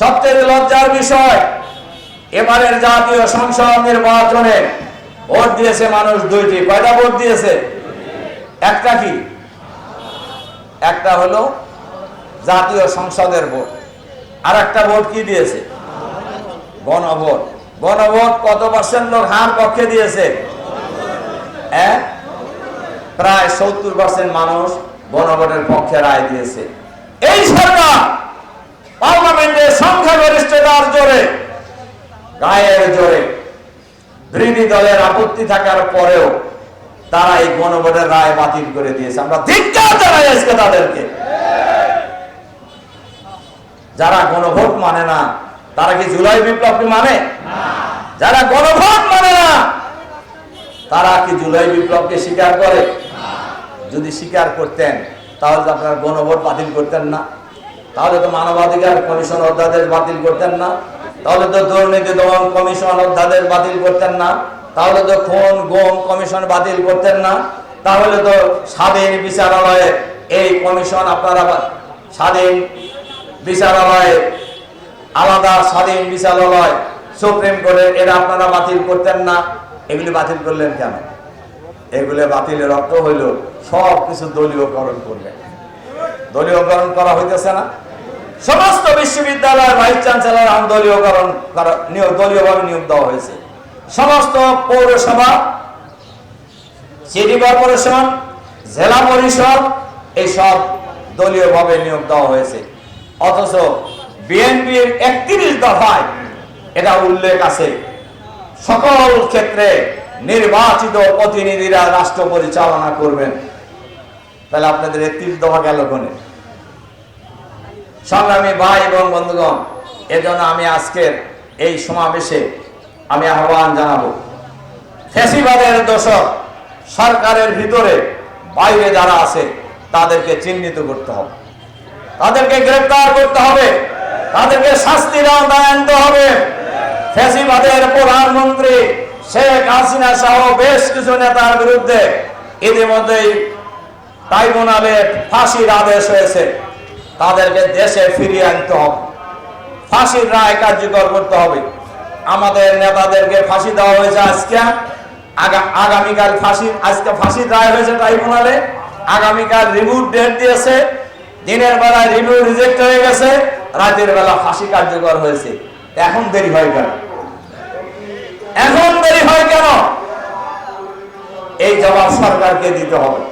সবচেয়ে লজ্জার বিষয়, এবারের জাতীয় সংসদ নির্বাচনে ভোট দিয়েছে মানুষ দুইটি। কয়টা ভোট দিয়েছে? একটা কি? একটা হলো জাতীয় সংসদের ভোট, আর একটা ভোট কি দিয়েছে? গণভোট। গণভোট কত পার্সেন্ট লোক হার পক্ষে দিয়েছে? প্রায় 70% মানুষ গণভোটের পক্ষে রায় দিয়েছে। এই সরকার পার্লামেন্টের সংখ্যাগরিষ্ঠতার জোরে, গায়ের জোরে, বিরোধী দলের আপত্তি থাকার পরেও তারা এই গণভোটের রায় বাতিল করে দিয়েছে। আমরা ধিক্কার জানাই আজকে তাদেরকে। যারা গণভোট মানে না, তারা কি জুলাই বিপ্লবকে মানে? যারা গণভোট মানে না, তারা কি জুলাই বিপ্লবকে স্বীকার করে? যদি স্বীকার করতেন তাহলে তো আপনারা গণভোট বাতিল করতেন না, তাহলে তো মানবাধিকার কমিশন অধ্যাদেশ বাতিল করতেন না, তাহলে তো দুর্নীতি দমন কমিশন অধ্যাদেশ বাতিল করতেন না, তাহলে তো খুন গুম কমিশন বাতিল করতেন না, তাহলে তো স্বাধীন বিচারালয়ে এই কমিশন আপনারা স্বাধীন বিচারালয়, আলাদা স্বাধীন বিচারালয়, সুপ্রিম কোর্টের এরা আপনারা বাতিল করতেন না। এগুলি বাতিল করলেন কেন? এগুলো বাতিলের অর্থ হইল সব কিছু দলীয়করণ করলেন। দলীয়করণ করা হইতেছে না? সমস্ত বিশ্ববিদ্যালয়ের ভাইস চ্যান্সেলর দলীয়করণ দলীয়ভাবে নিয়োগ দেওয়া হয়েছে। সমস্ত পৌরসভা, সিটি কর্পোরেশন, জেলা পরিষদ এই সব দলীয়ভাবে নিয়োগ দেওয়া হয়েছে। অথচ বিএনপির 31 দফায় এটা উল্লেখ আছে সকল ক্ষেত্রে নির্বাচিত প্রতিনিধিরা রাষ্ট্র পরিচালনা করবেন। তাহলে আপনাদের 31 দফা গেল কোনে? সংগ্রামী ভাই এবং বন্ধুগণ, এজন্য আমি আজকের এই সমাবেশে আমি আহ্বান জানাবো, ফ্যাসিবাদের দোষক সরকারের ভিতরে বাইরে যারা আছে তাদেরকে চিহ্নিত করতে হবে, তাদেরকে গ্রেফতার করতে হবে, তাদেরকে শাস্তির আওতায় আনতে হবে। ফ্যাসিবাদের প্রধানমন্ত্রী শেখ হাসিনা সহ বেশ কিছু নেতার বিরুদ্ধে ইতিমধ্যেই ট্রাইব্যুনালে ফাঁসির আদেশ হয়েছে। তাদেরকে দেশে ফিরিয়ে আনতে হবে, ফাঁসির রায় কার্যকর করতে হবে। আমাদের নেতাদেরকে ফাঁসি দেওয়া হয়েছে আজকে, আগামীকাল আজকে ফাঁসির রায় হয়েছে ট্রাইব্যুনালে, আগামীকাল রিভিউ ডেট দিয়েছে। দিনের বেলায় রিভিউ রিজেক্ট হয়ে গেছে, রাতের বেলা ফাঁসি কার্যকর হয়েছে। এখন দেরি হয় কেন? এখন দেরি হয় কেন? এই জবাব সরকারকে দিতে হবে।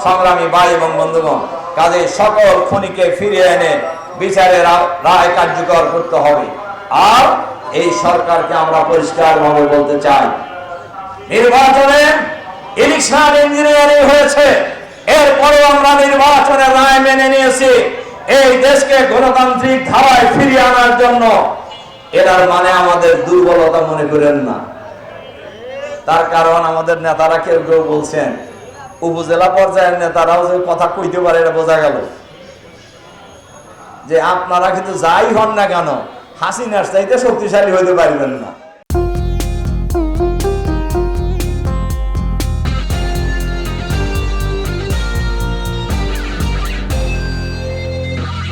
সংগ্রামী ভাই এবং বন্ধুগণ, কাজে সকল খুনিকে ফিরিয়ে এনে বিচারের রায় কার্যকর করতে হবে। আর এই সরকারকে আমরা পরিষ্কারভাবে বলতে চাই, নির্বাচনে ইলেকশন ইঞ্জিনিয়ারিং হয়েছে, এরপরেও আমরা নির্বাচনের রায় মেনে নিয়েছি এই দেশকে গণতান্ত্রিক ধারায় ফিরিয়ে আনার জন্য। এটার মানে আমাদের দুর্বলতা মনে করেন না। তার কারণ আমাদের নেতারা কেউ কেউ বলছেন, উপজেলা পর্যায়ের নেতারাও যে কথা কইতে পারে এটা বোঝা গেল যে আপনারা কিন্তু যাই হন না কেন হাসিনার চাইতে শক্তিশালী হইতে পারবেন না।